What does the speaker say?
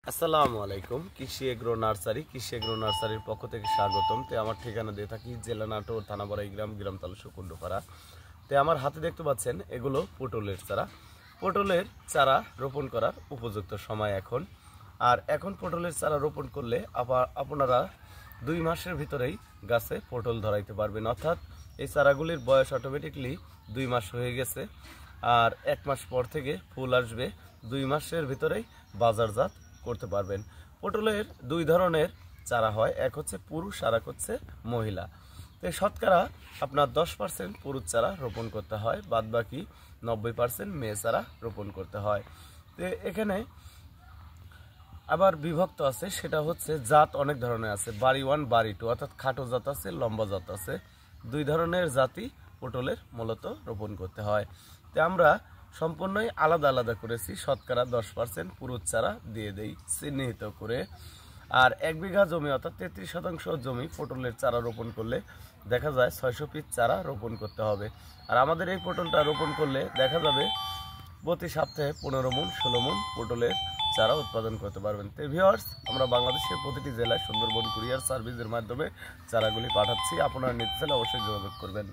আসসালামু আলাইকুম। কৃষি এগ্রো নার্সারির পক্ষ থেকে স্বাগতম। আমার ঠিকানা দিয়ে থাকি জেলা নাটোর, থানা বড়াইগ্রাম, গ্রাম তালুক কুণ্ডপাড়া। আমার হাতে দেখতে পাচ্ছেন এগুলো পটলের চারা। পটলের চারা রোপণ করার উপযুক্ত সময় এখন। আর এখন পটলের চারা রোপণ করলে আপনারা 2 মাসের ভিতরেই গাছে পটল ধরাইতে পারবেন, অর্থাৎ এই চারাগুলির বয়স অটোমেটিকলি 2 মাস হয়ে গেছে। আর 1 মাস পর থেকে ফুল আসবে। 2 মাসের ভিতরেই বাজারজাত করতে পারবেন। পটলের 2 ধরনের চারা হয়, এক হচ্ছে পুরুষ আর এক হচ্ছে মহিলা। শতকরা আপনার 10% পুরুষ চারা রোপণ করতে হয়, বাদ বাকি 90% মেয়ে চারা রোপণ করতে হয়। এখানে আবার বিভক্ত আছে, সেটা হচ্ছে জাত অনেক ধরনের আছে। বাড়ি 1, বাড়ি 2, অর্থাৎ খাটো জাত আছে, লম্বা জাত আছে। 2 ধরনের জাতি পটলের মূলত রোপণ করতে হয়। আমরা সম্পূর্ণই আলাদা আলাদা করেছি, শতকরা 10% পুরুষ চারা দিয়ে দেই চিহ্নিত করে। আর 1 বিঘা জমি অর্থাৎ 33% জমি পটলের চারা রোপণ করলে দেখা যায় 600 পিস চারা রোপণ করতে হবে। আর আমাদের এই পটলটা রোপণ করলে দেখা যাবে প্রতি সপ্তাহে 15 মণ 16 মণ পটলের চারা উৎপাদন করতে পারবেন। ভিউয়ার্স, আমরা বাংলাদেশের প্রতিটি জেলায় সুন্দরবন কুরিয়ার সার্ভিসের মাধ্যমে চারাগুলি পাঠাচ্ছি। আপনারা নিতে চাইলে অবশ্যই যোগাযোগ করবেন।